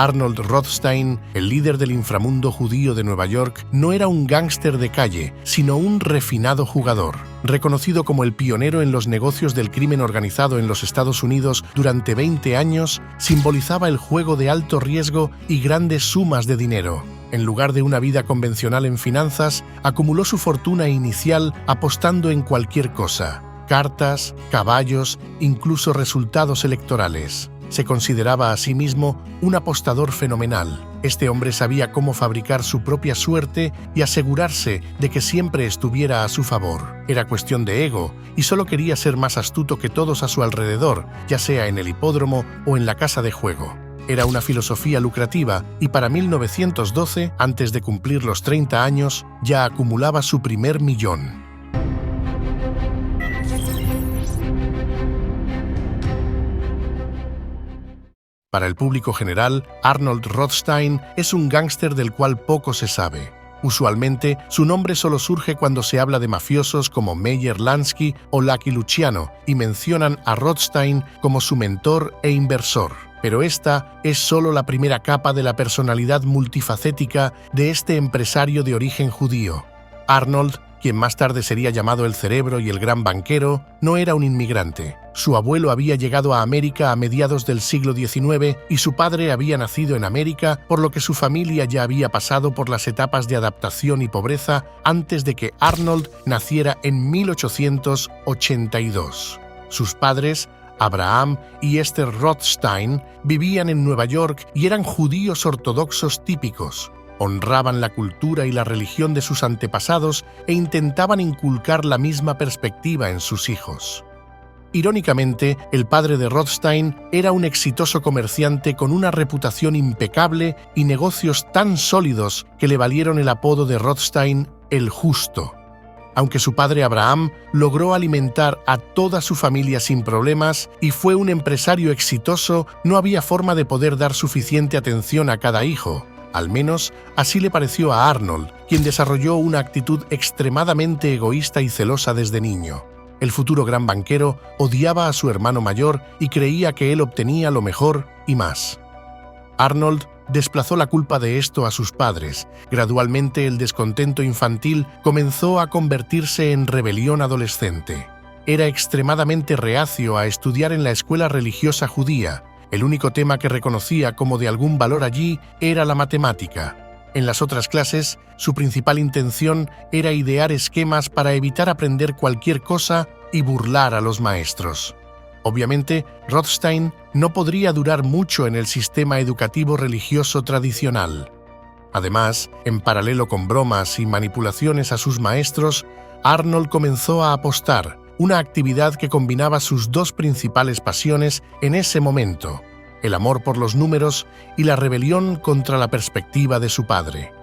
Arnold Rothstein, el líder del inframundo judío de Nueva York, no era un gángster de calle, sino un refinado jugador. Reconocido como el pionero en los negocios del crimen organizado en los Estados Unidos durante 20 años, simbolizaba el juego de alto riesgo y grandes sumas de dinero. En lugar de una vida convencional en finanzas, acumuló su fortuna inicial apostando en cualquier cosa: cartas, caballos, incluso resultados electorales. Se consideraba a sí mismo un apostador fenomenal. Este hombre sabía cómo fabricar su propia suerte y asegurarse de que siempre estuviera a su favor. Era cuestión de ego y solo quería ser más astuto que todos a su alrededor, ya sea en el hipódromo o en la casa de juego. Era una filosofía lucrativa y para 1912, antes de cumplir los 30 años, ya acumulaba su primer millón. Para el público general, Arnold Rothstein es un gángster del cual poco se sabe. Usualmente, su nombre solo surge cuando se habla de mafiosos como Meyer Lansky o Lucky Luciano y mencionan a Rothstein como su mentor e inversor. Pero esta es solo la primera capa de la personalidad multifacética de este empresario de origen judío. Arnold, quien más tarde sería llamado el cerebro y el gran banquero, no era un inmigrante. Su abuelo había llegado a América a mediados del siglo XIX y su padre había nacido en América, por lo que su familia ya había pasado por las etapas de adaptación y pobreza antes de que Arnold naciera en 1882. Sus padres, Abraham y Esther Rothstein, vivían en Nueva York y eran judíos ortodoxos típicos. Honraban la cultura y la religión de sus antepasados e intentaban inculcar la misma perspectiva en sus hijos. Irónicamente, el padre de Rothstein era un exitoso comerciante con una reputación impecable y negocios tan sólidos que le valieron el apodo de Rothstein el Justo. Aunque su padre Abraham logró alimentar a toda su familia sin problemas y fue un empresario exitoso, no había forma de poder dar suficiente atención a cada hijo. Al menos así le pareció a Arnold, quien desarrolló una actitud extremadamente egoísta y celosa desde niño. El futuro gran banquero odiaba a su hermano mayor y creía que él obtenía lo mejor y más. Arnold desplazó la culpa de esto a sus padres. Gradualmente el descontento infantil comenzó a convertirse en rebelión adolescente. Era extremadamente reacio a estudiar en la escuela religiosa judía. El único tema que reconocía como de algún valor allí era la matemática. En las otras clases, su principal intención era idear esquemas para evitar aprender cualquier cosa y burlar a los maestros. Obviamente, Rothstein no podría durar mucho en el sistema educativo religioso tradicional. Además, en paralelo con bromas y manipulaciones a sus maestros, Arnold comenzó a apostar, una actividad que combinaba sus dos principales pasiones en ese momento: el amor por los números y la rebelión contra la perspectiva de su padre.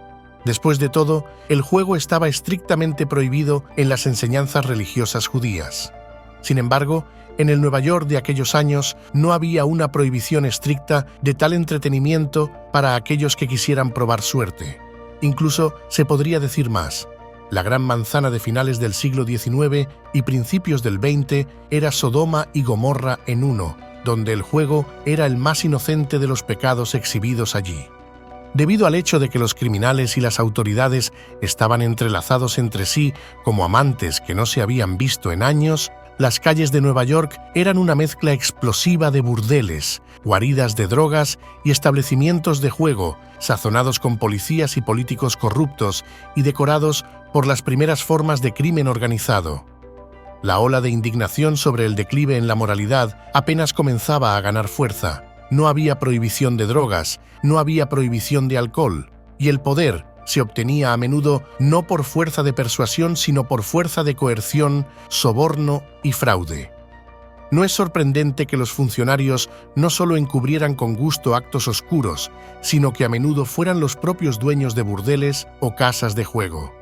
Después de todo, el juego estaba estrictamente prohibido en las enseñanzas religiosas judías. Sin embargo, en el Nueva York de aquellos años no había una prohibición estricta de tal entretenimiento para aquellos que quisieran probar suerte. Incluso se podría decir más. La gran manzana de finales del siglo XIX y principios del XX era Sodoma y Gomorra en uno, donde el juego era el más inocente de los pecados exhibidos allí. Debido al hecho de que los criminales y las autoridades estaban entrelazados entre sí como amantes que no se habían visto en años, las calles de Nueva York eran una mezcla explosiva de burdeles, guaridas de drogas y establecimientos de juego, sazonados con policías y políticos corruptos y decorados por las primeras formas de crimen organizado. La ola de indignación sobre el declive en la moralidad apenas comenzaba a ganar fuerza. No había prohibición de drogas, no había prohibición de alcohol, y el poder se obtenía a menudo no por fuerza de persuasión, sino por fuerza de coerción, soborno y fraude. No es sorprendente que los funcionarios no solo encubrieran con gusto actos oscuros, sino que a menudo fueran los propios dueños de burdeles o casas de juego.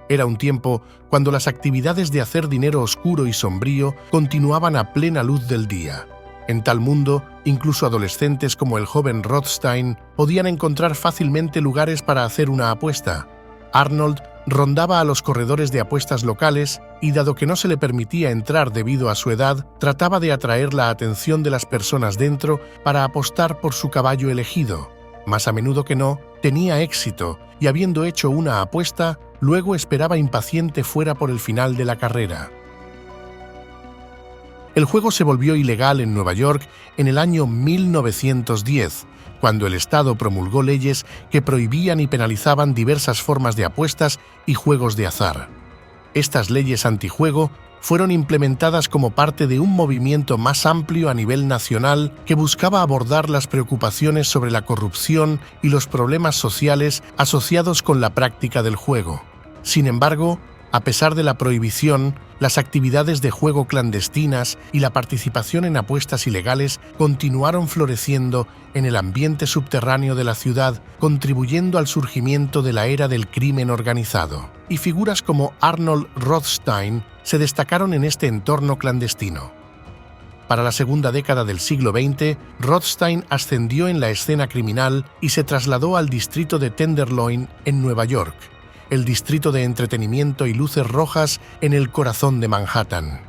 Era un tiempo cuando las actividades de hacer dinero oscuro y sombrío continuaban a plena luz del día. En tal mundo, incluso adolescentes como el joven Rothstein podían encontrar fácilmente lugares para hacer una apuesta. Arnold rondaba a los corredores de apuestas locales y, dado que no se le permitía entrar debido a su edad, trataba de atraer la atención de las personas dentro para apostar por su caballo elegido. Más a menudo que no, tenía éxito y habiendo hecho una apuesta, luego esperaba impaciente fuera por el final de la carrera. El juego se volvió ilegal en Nueva York en el año 1910, cuando el Estado promulgó leyes que prohibían y penalizaban diversas formas de apuestas y juegos de azar. Estas leyes antijuego fueron implementadas como parte de un movimiento más amplio a nivel nacional que buscaba abordar las preocupaciones sobre la corrupción y los problemas sociales asociados con la práctica del juego. Sin embargo, a pesar de la prohibición, las actividades de juego clandestinas y la participación en apuestas ilegales continuaron floreciendo en el ambiente subterráneo de la ciudad, contribuyendo al surgimiento de la era del crimen organizado. Y figuras como Arnold Rothstein se destacaron en este entorno clandestino. Para la segunda década del siglo XX, Rothstein ascendió en la escena criminal y se trasladó al distrito de Tenderloin en Nueva York, el distrito de entretenimiento y luces rojas en el corazón de Manhattan.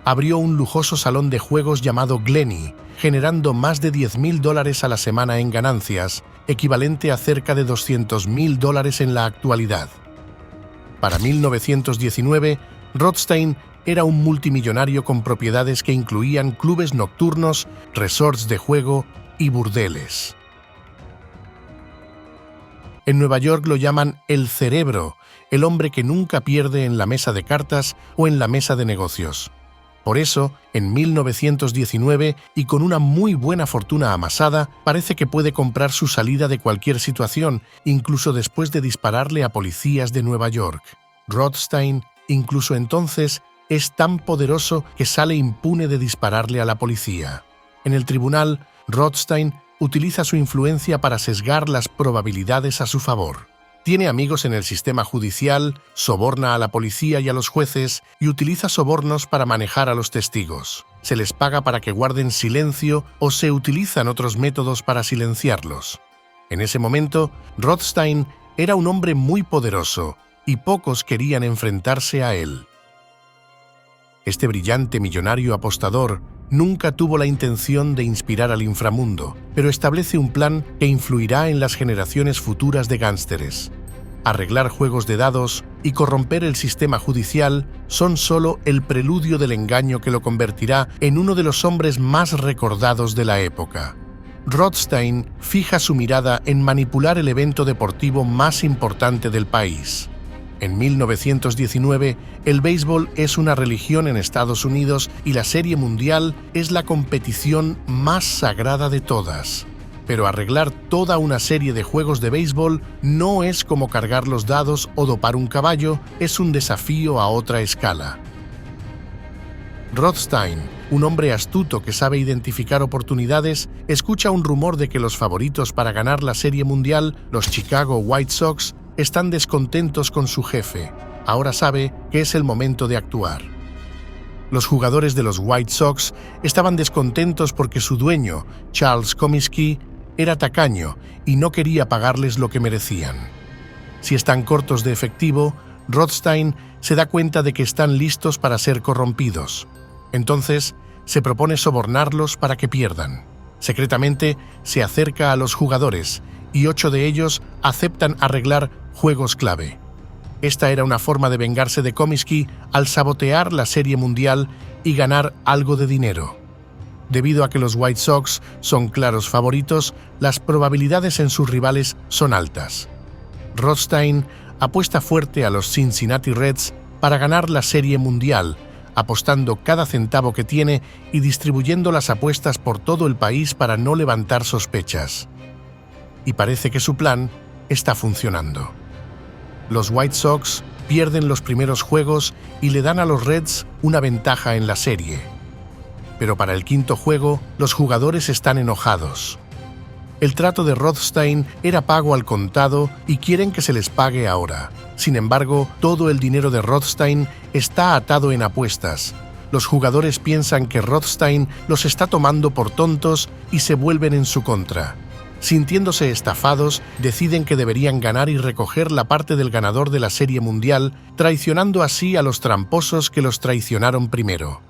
Abrió un lujoso salón de juegos llamado Glenny, generando más de $10.000 a la semana en ganancias, equivalente a cerca de $200.000 en la actualidad. Para 1919, Rothstein era un multimillonario con propiedades que incluían clubes nocturnos, resorts de juego y burdeles. En Nueva York lo llaman el cerebro, el hombre que nunca pierde en la mesa de cartas o en la mesa de negocios. Por eso, en 1919, y con una muy buena fortuna amasada, parece que puede comprar su salida de cualquier situación, incluso después de dispararle a policías de Nueva York. Rothstein, incluso entonces, es tan poderoso que sale impune de dispararle a la policía. En el tribunal, Rothstein utiliza su influencia para sesgar las probabilidades a su favor. Tiene amigos en el sistema judicial, soborna a la policía y a los jueces y utiliza sobornos para manejar a los testigos. Se les paga para que guarden silencio o se utilizan otros métodos para silenciarlos. En ese momento, Rothstein era un hombre muy poderoso y pocos querían enfrentarse a él. Este brillante millonario apostador nunca tuvo la intención de inspirar al inframundo, pero establece un plan que influirá en las generaciones futuras de gángsteres. Arreglar juegos de dados y corromper el sistema judicial son solo el preludio del engaño que lo convertirá en uno de los hombres más recordados de la época. Rothstein fija su mirada en manipular el evento deportivo más importante del país. En 1919, el béisbol es una religión en Estados Unidos y la Serie Mundial es la competición más sagrada de todas. Pero arreglar toda una serie de juegos de béisbol no es como cargar los dados o dopar un caballo, es un desafío a otra escala. Rothstein, un hombre astuto que sabe identificar oportunidades, escucha un rumor de que los favoritos para ganar la Serie Mundial, los Chicago White Sox, están descontentos con su jefe. Ahora sabe que es el momento de actuar. Los jugadores de los White Sox estaban descontentos porque su dueño, Charles Comiskey, era tacaño y no quería pagarles lo que merecían. Si están cortos de efectivo, Rothstein se da cuenta de que están listos para ser corrompidos. Entonces, se propone sobornarlos para que pierdan. Secretamente, se acerca a los jugadores y 8 de ellos aceptan arreglar juegos clave. Esta era una forma de vengarse de Comiskey al sabotear la Serie Mundial y ganar algo de dinero. Debido a que los White Sox son claros favoritos, las probabilidades en sus rivales son altas. Rothstein apuesta fuerte a los Cincinnati Reds para ganar la Serie Mundial, apostando cada centavo que tiene y distribuyendo las apuestas por todo el país para no levantar sospechas. Y parece que su plan está funcionando. Los White Sox pierden los primeros juegos y le dan a los Reds una ventaja en la serie. Pero para el quinto juego, los jugadores están enojados. El trato de Rothstein era pago al contado y quieren que se les pague ahora. Sin embargo, todo el dinero de Rothstein está atado en apuestas. Los jugadores piensan que Rothstein los está tomando por tontos y se vuelven en su contra. Sintiéndose estafados, deciden que deberían ganar y recoger la parte del ganador de la Serie Mundial, traicionando así a los tramposos que los traicionaron primero.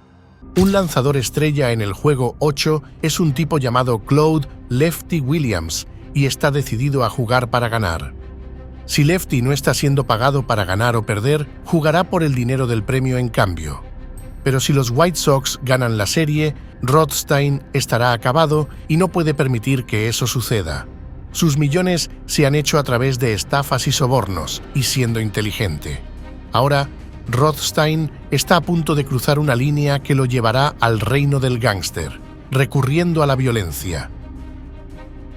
Un lanzador estrella en el juego 8 es un tipo llamado Claude Lefty Williams, y está decidido a jugar para ganar. Si Lefty no está siendo pagado para ganar o perder, jugará por el dinero del premio en cambio. Pero si los White Sox ganan la serie, Rothstein estará acabado y no puede permitir que eso suceda. Sus millones se han hecho a través de estafas y sobornos, y siendo inteligente. Ahora, Rothstein está a punto de cruzar una línea que lo llevará al reino del gángster, recurriendo a la violencia.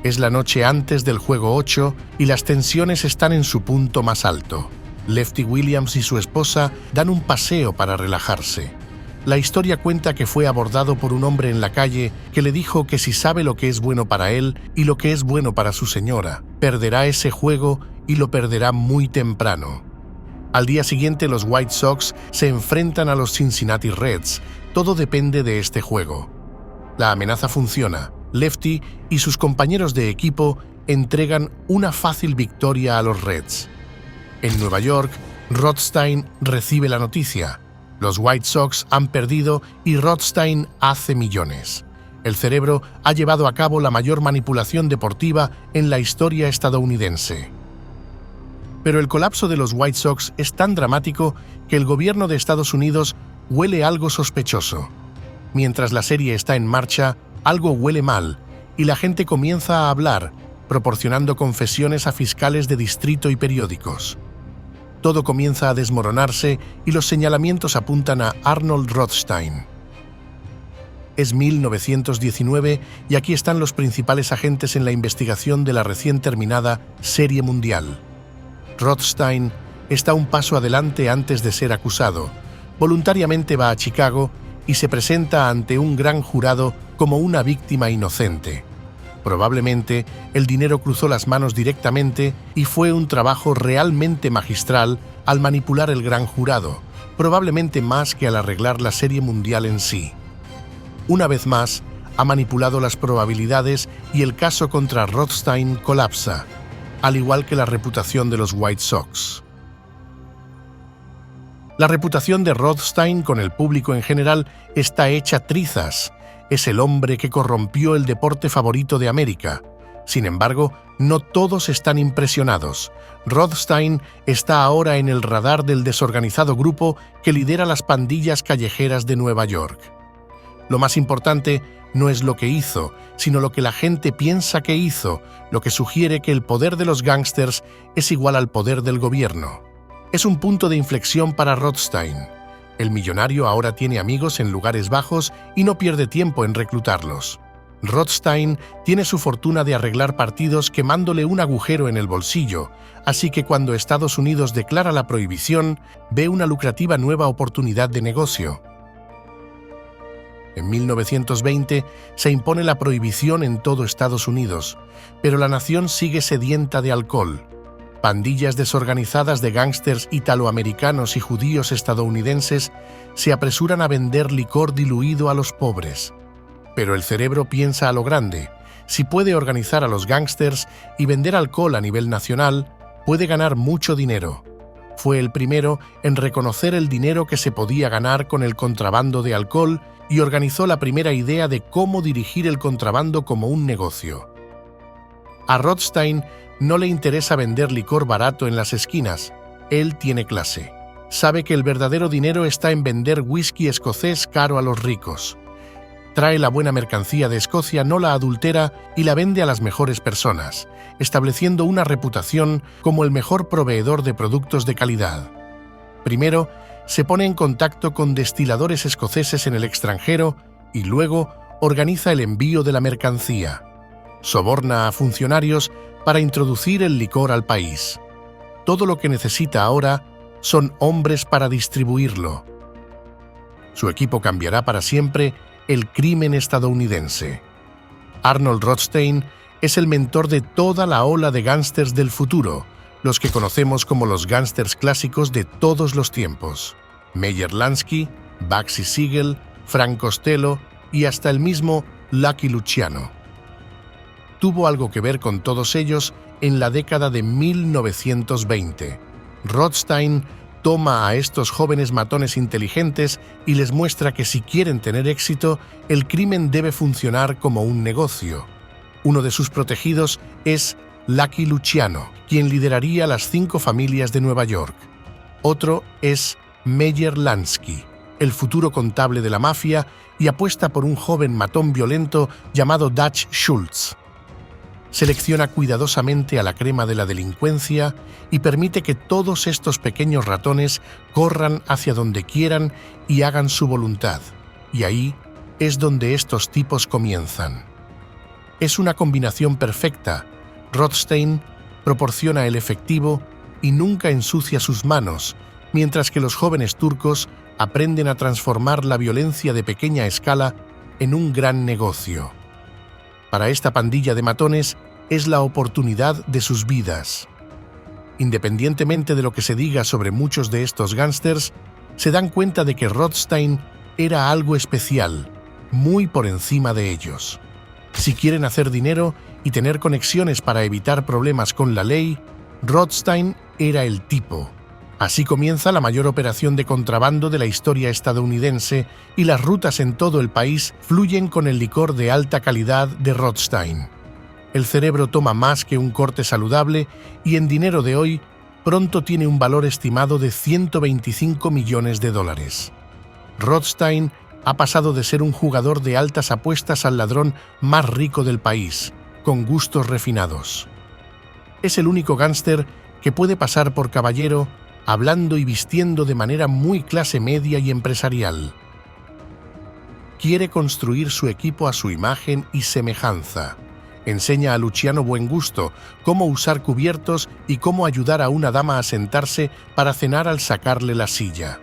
Es la noche antes del juego 8 y las tensiones están en su punto más alto. Lefty Williams y su esposa dan un paseo para relajarse. La historia cuenta que fue abordado por un hombre en la calle que le dijo que si sabe lo que es bueno para él y lo que es bueno para su señora, perderá ese juego y lo perderá muy temprano. Al día siguiente los White Sox se enfrentan a los Cincinnati Reds. Todo depende de este juego. La amenaza funciona. Lefty y sus compañeros de equipo entregan una fácil victoria a los Reds. En Nueva York, Rothstein recibe la noticia. Los White Sox han perdido y Rothstein hace millones. El cerebro ha llevado a cabo la mayor manipulación deportiva en la historia estadounidense. Pero el colapso de los White Sox es tan dramático que el gobierno de Estados Unidos huele algo sospechoso. Mientras la serie está en marcha, algo huele mal y la gente comienza a hablar, proporcionando confesiones a fiscales de distrito y periódicos. Todo comienza a desmoronarse y los señalamientos apuntan a Arnold Rothstein. Es 1919 y aquí están los principales agentes en la investigación de la recién terminada Serie Mundial. Rothstein está un paso adelante antes de ser acusado. Voluntariamente va a Chicago y se presenta ante un gran jurado como una víctima inocente. Probablemente el dinero cruzó las manos directamente y fue un trabajo realmente magistral al manipular el gran jurado, probablemente más que al arreglar la Serie Mundial en sí. Una vez más, ha manipulado las probabilidades y el caso contra Rothstein colapsa, al igual que la reputación de los White Sox. La reputación de Rothstein con el público en general está hecha trizas. Es el hombre que corrompió el deporte favorito de América. Sin embargo, no todos están impresionados. Rothstein está ahora en el radar del desorganizado grupo que lidera las pandillas callejeras de Nueva York. Lo más importante no es lo que hizo, sino lo que la gente piensa que hizo, lo que sugiere que el poder de los gángsters es igual al poder del gobierno. Es un punto de inflexión para Rothstein. El millonario ahora tiene amigos en lugares bajos y no pierde tiempo en reclutarlos. Rothstein tiene su fortuna de arreglar partidos quemándole un agujero en el bolsillo, así que cuando Estados Unidos declara la prohibición, ve una lucrativa nueva oportunidad de negocio. En 1920 se impone la prohibición en todo Estados Unidos, pero la nación sigue sedienta de alcohol. Pandillas desorganizadas de gángsters italoamericanos y judíos estadounidenses se apresuran a vender licor diluido a los pobres. Pero el cerebro piensa a lo grande. Si puede organizar a los gángsters y vender alcohol a nivel nacional, puede ganar mucho dinero. Fue el primero en reconocer el dinero que se podía ganar con el contrabando de alcohol y organizó la primera idea de cómo dirigir el contrabando como un negocio. A Rothstein no le interesa vender licor barato en las esquinas. Él tiene clase. Sabe que el verdadero dinero está en vender whisky escocés caro a los ricos. Trae la buena mercancía de Escocia, no la adultera, y la vende a las mejores personas, estableciendo una reputación como el mejor proveedor de productos de calidad. Primero, se pone en contacto con destiladores escoceses en el extranjero y luego organiza el envío de la mercancía. Soborna a funcionarios para introducir el licor al país. Todo lo que necesita ahora son hombres para distribuirlo. Su equipo cambiará para siempre el crimen estadounidense. Arnold Rothstein es el mentor de toda la ola de gángsters del futuro, los que conocemos como los gángsters clásicos de todos los tiempos. Meyer Lansky, Bugsy Siegel, Frank Costello y hasta el mismo Lucky Luciano. Tuvo algo que ver con todos ellos en la década de 1920. Rothstein toma a estos jóvenes matones inteligentes y les muestra que si quieren tener éxito, el crimen debe funcionar como un negocio. Uno de sus protegidos es Lucky Luciano, quien lideraría las 5 familias de Nueva York. Otro es Meyer Lansky, el futuro contable de la mafia, y apuesta por un joven matón violento llamado Dutch Schultz. Selecciona cuidadosamente a la crema de la delincuencia y permite que todos estos pequeños ratones corran hacia donde quieran y hagan su voluntad. Y ahí es donde estos tipos comienzan. Es una combinación perfecta. Rothstein proporciona el efectivo y nunca ensucia sus manos, mientras que los jóvenes turcos aprenden a transformar la violencia de pequeña escala en un gran negocio. Para esta pandilla de matones es la oportunidad de sus vidas. Independientemente de lo que se diga sobre muchos de estos gángsters, se dan cuenta de que Rothstein era algo especial, muy por encima de ellos. Si quieren hacer dinero y tener conexiones para evitar problemas con la ley, Rothstein era el tipo. Así comienza la mayor operación de contrabando de la historia estadounidense y las rutas en todo el país fluyen con el licor de alta calidad de Rothstein. El cerebro toma más que un corte saludable y en dinero de hoy pronto tiene un valor estimado de $125 millones. Rothstein ha pasado de ser un jugador de altas apuestas al ladrón más rico del país, con gustos refinados. Es el único gángster que puede pasar por caballero hablando y vistiendo de manera muy clase media y empresarial. Quiere construir su equipo a su imagen y semejanza. Enseña a Luciano Buengusto cómo usar cubiertos y cómo ayudar a una dama a sentarse para cenar al sacarle la silla.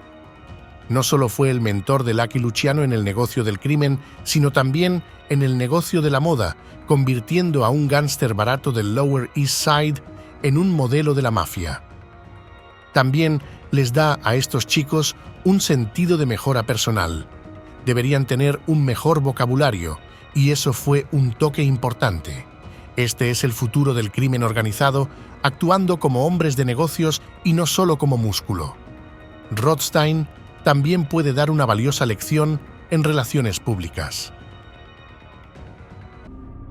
No solo fue el mentor de Lucky Luciano en el negocio del crimen, sino también en el negocio de la moda, convirtiendo a un gángster barato del Lower East Side en un modelo de la mafia. También les da a estos chicos un sentido de mejora personal. Deberían tener un mejor vocabulario, y eso fue un toque importante. Este es el futuro del crimen organizado, actuando como hombres de negocios y no solo como músculo. Rothstein también puede dar una valiosa lección en relaciones públicas.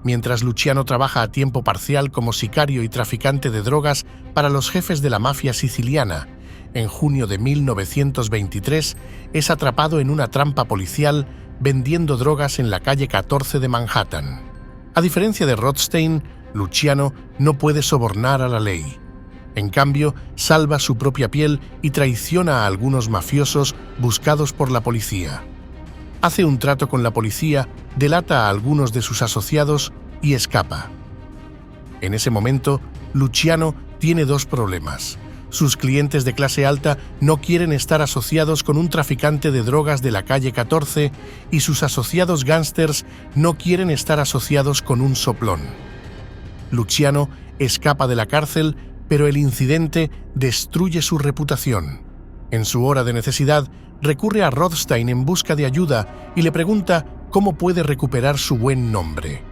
Mientras Luciano trabaja a tiempo parcial como sicario y traficante de drogas para los jefes de la mafia siciliana, en junio de 1923 es atrapado en una trampa policial vendiendo drogas en la calle 14 de Manhattan. A diferencia de Rothstein, Luciano no puede sobornar a la ley. En cambio, salva su propia piel y traiciona a algunos mafiosos buscados por la policía. Hace un trato con la policía, delata a algunos de sus asociados y escapa. En ese momento, Luciano tiene 2 problemas. Sus clientes de clase alta no quieren estar asociados con un traficante de drogas de la calle 14 y sus asociados gángsters no quieren estar asociados con un soplón. Luciano escapa de la cárcel, pero el incidente destruye su reputación. En su hora de necesidad, recurre a Rothstein en busca de ayuda y le pregunta cómo puede recuperar su buen nombre.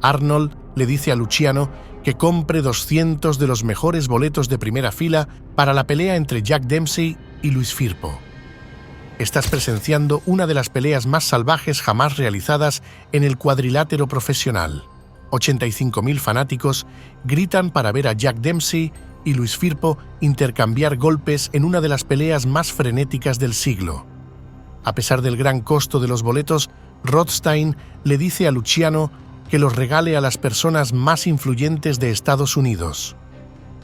Arnold le dice a Luciano que compre 200 de los mejores boletos de primera fila para la pelea entre Jack Dempsey y Luis Firpo. Estás presenciando una de las peleas más salvajes jamás realizadas en el cuadrilátero profesional. 85.000 fanáticos gritan para ver a Jack Dempsey y Luis Firpo intercambiar golpes en una de las peleas más frenéticas del siglo. A pesar del gran costo de los boletos, Rothstein le dice a Luciano que los regale a las personas más influyentes de Estados Unidos.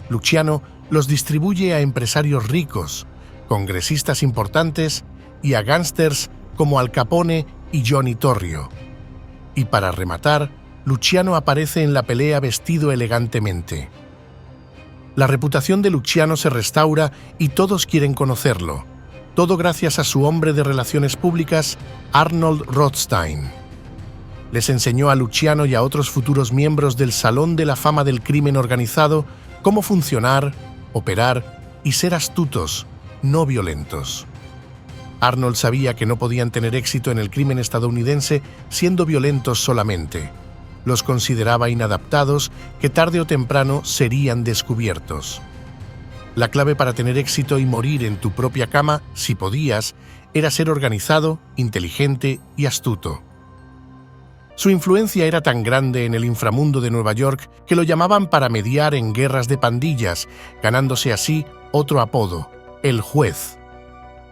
Luciano los distribuye a empresarios ricos, congresistas importantes y a gángsters como Al Capone y Johnny Torrio. Y para rematar, Luciano aparece en la pelea vestido elegantemente. La reputación de Luciano se restaura y todos quieren conocerlo. Todo gracias a su hombre de relaciones públicas, Arnold Rothstein. Les enseñó a Luciano y a otros futuros miembros del Salón de la Fama del Crimen Organizado cómo funcionar, operar y ser astutos, no violentos. Arnold sabía que no podían tener éxito en el crimen estadounidense siendo violentos solamente. Los consideraba inadaptados que tarde o temprano serían descubiertos. La clave para tener éxito y morir en tu propia cama, si podías, era ser organizado, inteligente y astuto. Su influencia era tan grande en el inframundo de Nueva York que lo llamaban para mediar en guerras de pandillas, ganándose así otro apodo, el Juez.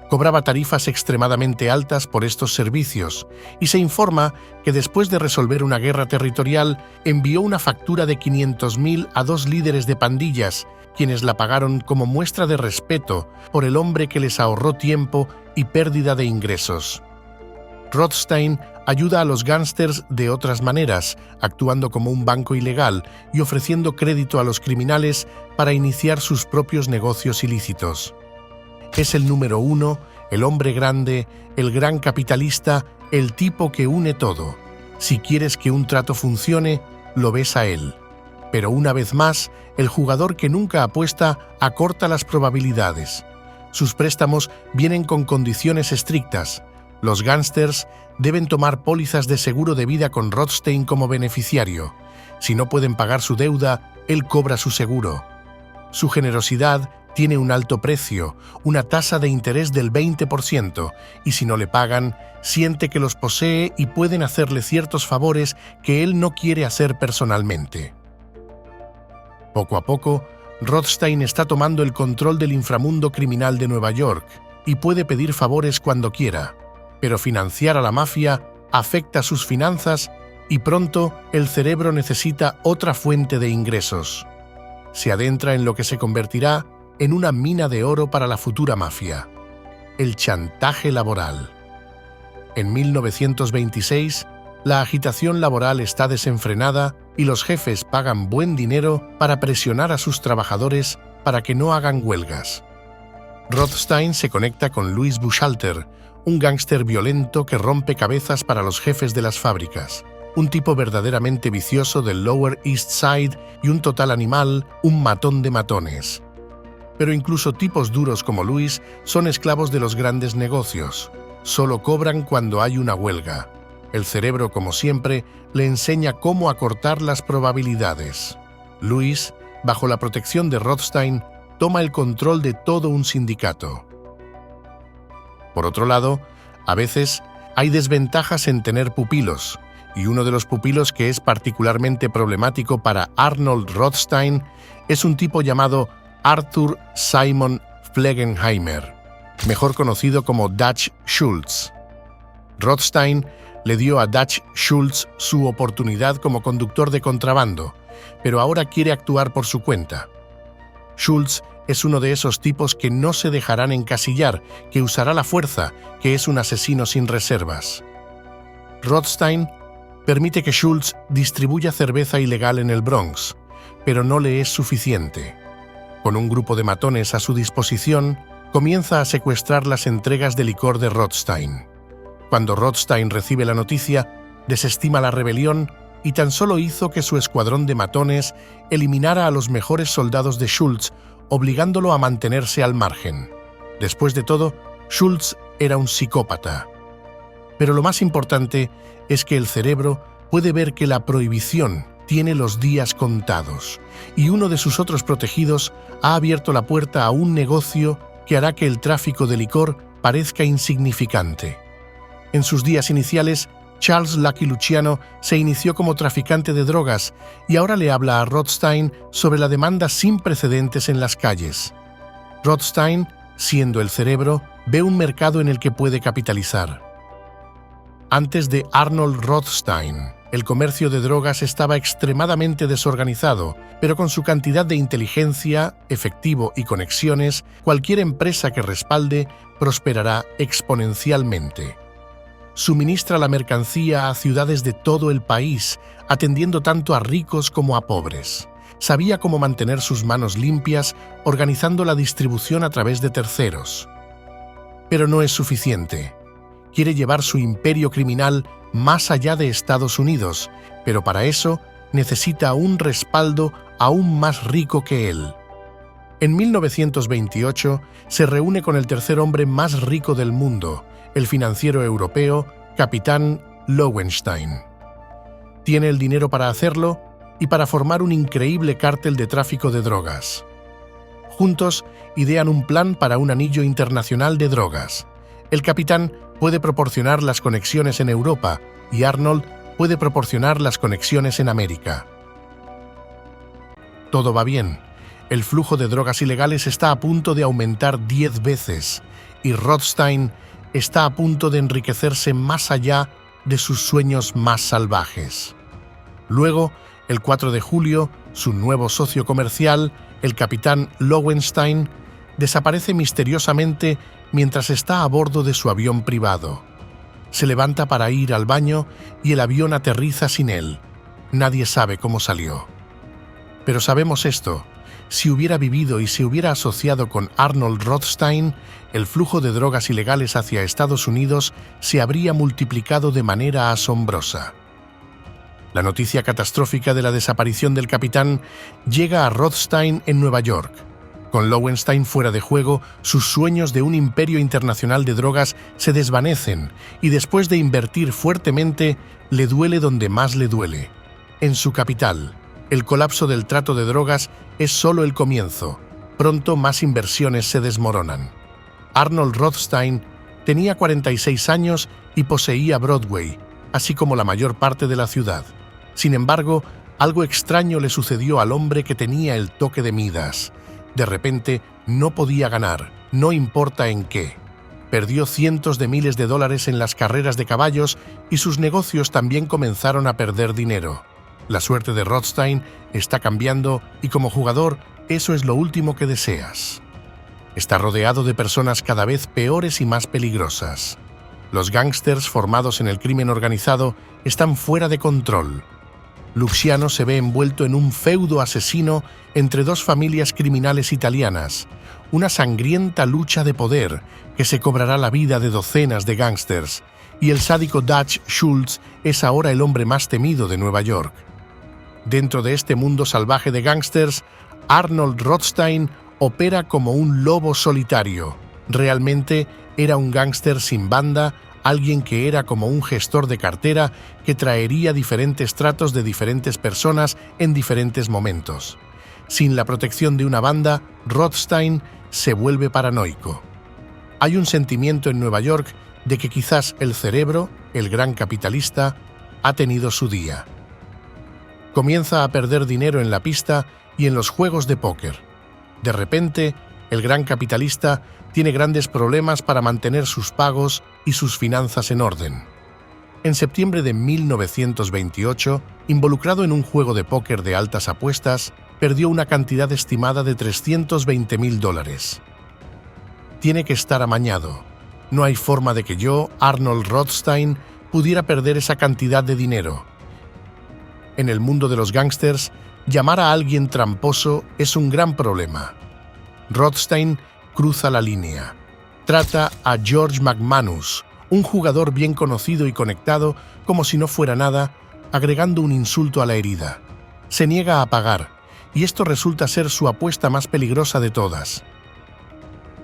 Cobraba tarifas extremadamente altas por estos servicios y se informa que después de resolver una guerra territorial envió una factura de 500.000 a 2 líderes de pandillas, quienes la pagaron como muestra de respeto por el hombre que les ahorró tiempo y pérdida de ingresos. Rothstein ayuda a los gángsters de otras maneras, actuando como un banco ilegal y ofreciendo crédito a los criminales para iniciar sus propios negocios ilícitos. Es el número uno, el hombre grande, el gran capitalista, el tipo que une todo. Si quieres que un trato funcione, lo ves a él. Pero una vez más, el jugador que nunca apuesta acorta las probabilidades. Sus préstamos vienen con condiciones estrictas. Los gángsters deben tomar pólizas de seguro de vida con Rothstein como beneficiario. Si no pueden pagar su deuda, él cobra su seguro. Su generosidad tiene un alto precio, una tasa de interés del 20%, y si no le pagan, siente que los posee y pueden hacerle ciertos favores que él no quiere hacer personalmente. Poco a poco, Rothstein está tomando el control del inframundo criminal de Nueva York y puede pedir favores cuando quiera. Pero financiar a la mafia afecta sus finanzas y pronto el cerebro necesita otra fuente de ingresos. Se adentra en lo que se convertirá en una mina de oro para la futura mafia: el chantaje laboral. En 1926, la agitación laboral está desenfrenada y los jefes pagan buen dinero para presionar a sus trabajadores para que no hagan huelgas. Rothstein se conecta con Louis Buchalter, un gángster violento que rompe cabezas para los jefes de las fábricas, un tipo verdaderamente vicioso del Lower East Side y un total animal, un matón de matones. Pero incluso tipos duros como Louis son esclavos de los grandes negocios. Solo cobran cuando hay una huelga. El cerebro, como siempre, le enseña cómo acortar las probabilidades. Louis, bajo la protección de Rothstein, toma el control de todo un sindicato. Por otro lado, a veces hay desventajas en tener pupilos, y uno de los pupilos que es particularmente problemático para Arnold Rothstein es un tipo llamado Arthur Simon Flegenheimer, mejor conocido como Dutch Schultz. Rothstein le dio a Dutch Schultz su oportunidad como conductor de contrabando, pero ahora quiere actuar por su cuenta. Schultz es uno de esos tipos que no se dejarán encasillar, que usará la fuerza, que es un asesino sin reservas. Rothstein permite que Schultz distribuya cerveza ilegal en el Bronx, pero no le es suficiente. Con un grupo de matones a su disposición, comienza a secuestrar las entregas de licor de Rothstein. Cuando Rothstein recibe la noticia, desestima la rebelión y tan solo hizo que su escuadrón de matones eliminara a los mejores soldados de Schultz, obligándolo a mantenerse al margen. Después de todo, Schultz era un psicópata. Pero lo más importante es que el cerebro puede ver que la prohibición tiene los días contados, y uno de sus otros protegidos ha abierto la puerta a un negocio que hará que el tráfico de licor parezca insignificante. En sus días iniciales, Charles Lucky Luciano se inició como traficante de drogas y ahora le habla a Rothstein sobre la demanda sin precedentes en las calles. Rothstein, siendo el cerebro, ve un mercado en el que puede capitalizar. Antes de Arnold Rothstein, el comercio de drogas estaba extremadamente desorganizado, pero con su cantidad de inteligencia, efectivo y conexiones, cualquier empresa que respalde prosperará exponencialmente. Suministra la mercancía a ciudades de todo el país, atendiendo tanto a ricos como a pobres. Sabía cómo mantener sus manos limpias, organizando la distribución a través de terceros. Pero no es suficiente. Quiere llevar su imperio criminal más allá de Estados Unidos, pero para eso necesita un respaldo aún más rico que él. En 1928 se reúne con el tercer hombre más rico del mundo, el financiero europeo, Capitán Lowenstein. Tiene el dinero para hacerlo y para formar un increíble cártel de tráfico de drogas. Juntos idean un plan para un anillo internacional de drogas. El capitán puede proporcionar las conexiones en Europa y Arnold puede proporcionar las conexiones en América. Todo va bien. El flujo de drogas ilegales está a punto de aumentar 10 veces y Rothstein está a punto de enriquecerse más allá de sus sueños más salvajes. Luego, el 4 de julio, su nuevo socio comercial, el capitán Lowenstein, desaparece misteriosamente mientras está a bordo de su avión privado. Se levanta para ir al baño y el avión aterriza sin él. Nadie sabe cómo salió. Pero sabemos esto: si hubiera vivido y se hubiera asociado con Arnold Rothstein, el flujo de drogas ilegales hacia Estados Unidos se habría multiplicado de manera asombrosa. La noticia catastrófica de la desaparición del capitán llega a Rothstein en Nueva York. Con Lowenstein fuera de juego, sus sueños de un imperio internacional de drogas se desvanecen y después de invertir fuertemente, le duele donde más le duele: en su capital. El colapso del trato de drogas es solo el comienzo. Pronto más inversiones se desmoronan. Arnold Rothstein tenía 46 años y poseía Broadway, así como la mayor parte de la ciudad. Sin embargo, algo extraño le sucedió al hombre que tenía el toque de Midas. De repente, no podía ganar, no importa en qué. Perdió cientos de miles de dólares en las carreras de caballos y sus negocios también comenzaron a perder dinero. La suerte de Rothstein está cambiando y como jugador, eso es lo último que deseas. Está rodeado de personas cada vez peores y más peligrosas. Los gángsters formados en el crimen organizado están fuera de control. Luciano se ve envuelto en un feudo asesino entre dos familias criminales italianas, una sangrienta lucha de poder que se cobrará la vida de docenas de gángsters, y el sádico Dutch Schultz es ahora el hombre más temido de Nueva York. Dentro de este mundo salvaje de gángsters, Arnold Rothstein opera como un lobo solitario. Realmente era un gángster sin banda, alguien que era como un gestor de cartera que traería diferentes tratos de diferentes personas en diferentes momentos. Sin la protección de una banda, Rothstein se vuelve paranoico. Hay un sentimiento en Nueva York de que quizás el cerebro, el gran capitalista, ha tenido su día. Comienza a perder dinero en la pista y en los juegos de póker. De repente, el gran capitalista tiene grandes problemas para mantener sus pagos y sus finanzas en orden. En septiembre de 1928, involucrado en un juego de póker de altas apuestas, perdió una cantidad estimada de $320,000. Tiene que estar amañado. No hay forma de que yo, Arnold Rothstein, pudiera perder esa cantidad de dinero. En el mundo de los gángsters, llamar a alguien tramposo es un gran problema. Rothstein cruza la línea. Trata a George McManus, un jugador bien conocido y conectado, como si no fuera nada, agregando un insulto a la herida. Se niega a pagar, y esto resulta ser su apuesta más peligrosa de todas.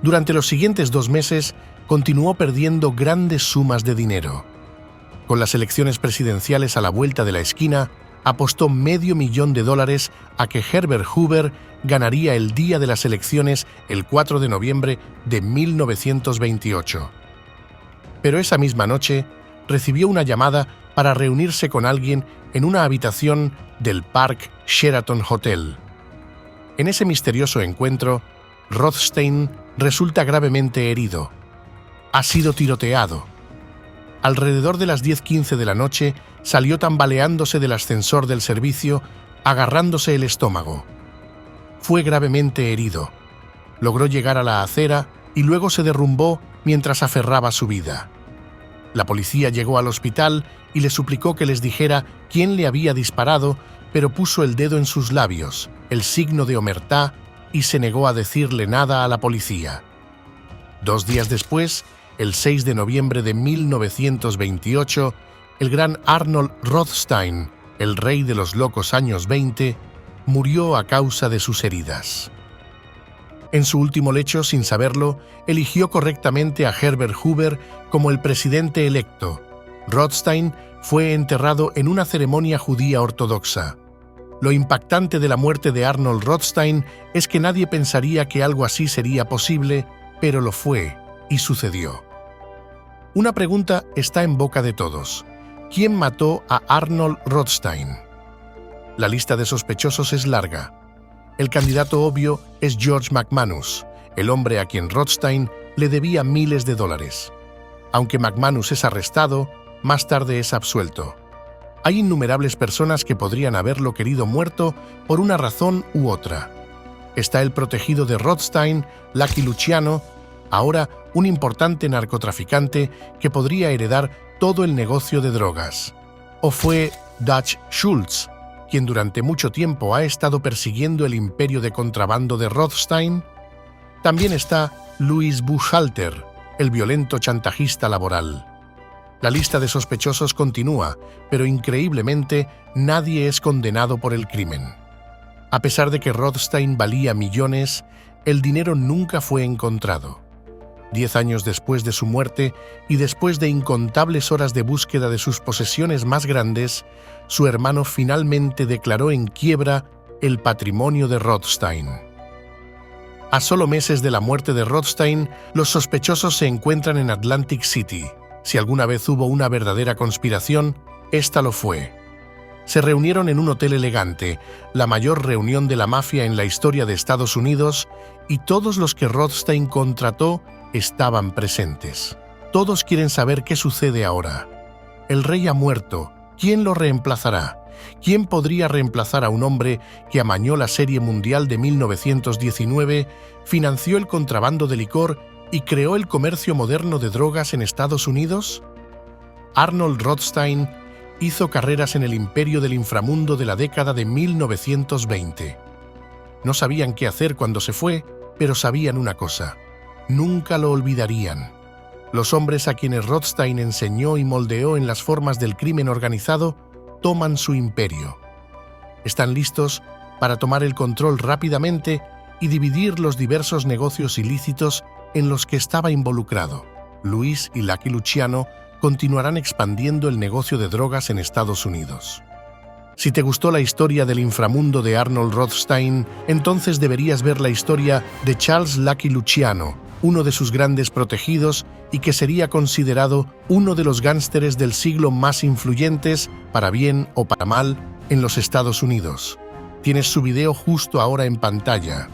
Durante los siguientes 2 meses, continuó perdiendo grandes sumas de dinero. Con las elecciones presidenciales a la vuelta de la esquina, apostó $500,000 a que Herbert Hoover ganaría el día de las elecciones el 4 de noviembre de 1928. Pero esa misma noche recibió una llamada para reunirse con alguien en una habitación del Park Sheraton Hotel. En ese misterioso encuentro, Rothstein resulta gravemente herido. Ha sido tiroteado. Alrededor de las 10:15 de la noche, salió tambaleándose del ascensor del servicio, agarrándose el estómago. Fue gravemente herido. Logró llegar a la acera y luego se derrumbó mientras aferraba su vida. La policía llegó al hospital y le suplicó que les dijera quién le había disparado, pero puso el dedo en sus labios, el signo de omertá, y se negó a decirle nada a la policía. 2 días después, el 6 de noviembre de 1928, el gran Arnold Rothstein, el rey de los locos años 20, murió a causa de sus heridas. En su último lecho, sin saberlo, eligió correctamente a Herbert Hoover como el presidente electo. Rothstein fue enterrado en una ceremonia judía ortodoxa. Lo impactante de la muerte de Arnold Rothstein es que nadie pensaría que algo así sería posible, pero lo fue y sucedió. Una pregunta está en boca de todos. ¿Quién mató a Arnold Rothstein? La lista de sospechosos es larga. El candidato obvio es George McManus, el hombre a quien Rothstein le debía miles de dólares. Aunque McManus es arrestado, más tarde es absuelto. Hay innumerables personas que podrían haberlo querido muerto por una razón u otra. Está el protegido de Rothstein, Lucky Luciano, ahora un importante narcotraficante que podría heredar todo el negocio de drogas. O fue Dutch Schultz, quien durante mucho tiempo ha estado persiguiendo el imperio de contrabando de Rothstein. También está Louis Buchalter, el violento chantajista laboral. La lista de sospechosos continúa, pero increíblemente nadie es condenado por el crimen. A pesar de que Rothstein valía millones, el dinero nunca fue encontrado. 10 años después de su muerte y después de incontables horas de búsqueda de sus posesiones más grandes, su hermano finalmente declaró en quiebra el patrimonio de Rothstein. A solo meses de la muerte de Rothstein, los sospechosos se encuentran en Atlantic City. Si alguna vez hubo una verdadera conspiración, esta lo fue. Se reunieron en un hotel elegante, la mayor reunión de la mafia en la historia de Estados Unidos, y todos los que Rothstein contrató estaban presentes. Todos quieren saber qué sucede ahora. El rey ha muerto. ¿Quién lo reemplazará? ¿Quién podría reemplazar a un hombre que amañó la Serie Mundial de 1919, financió el contrabando de licor y creó el comercio moderno de drogas en Estados Unidos? Arnold Rothstein hizo carreras en el imperio del inframundo de la década de 1920. No sabían qué hacer cuando se fue, pero sabían una cosa: nunca lo olvidarían. Los hombres a quienes Rothstein enseñó y moldeó en las formas del crimen organizado toman su imperio. Están listos para tomar el control rápidamente y dividir los diversos negocios ilícitos en los que estaba involucrado. Luis y Lucky Luciano continuarán expandiendo el negocio de drogas en Estados Unidos. Si te gustó la historia del inframundo de Arnold Rothstein, entonces deberías ver la historia de Charles Lucky Luciano, uno de sus grandes protegidos y que sería considerado uno de los gánsteres del siglo más influyentes, para bien o para mal, en los Estados Unidos. Tienes su video justo ahora en pantalla.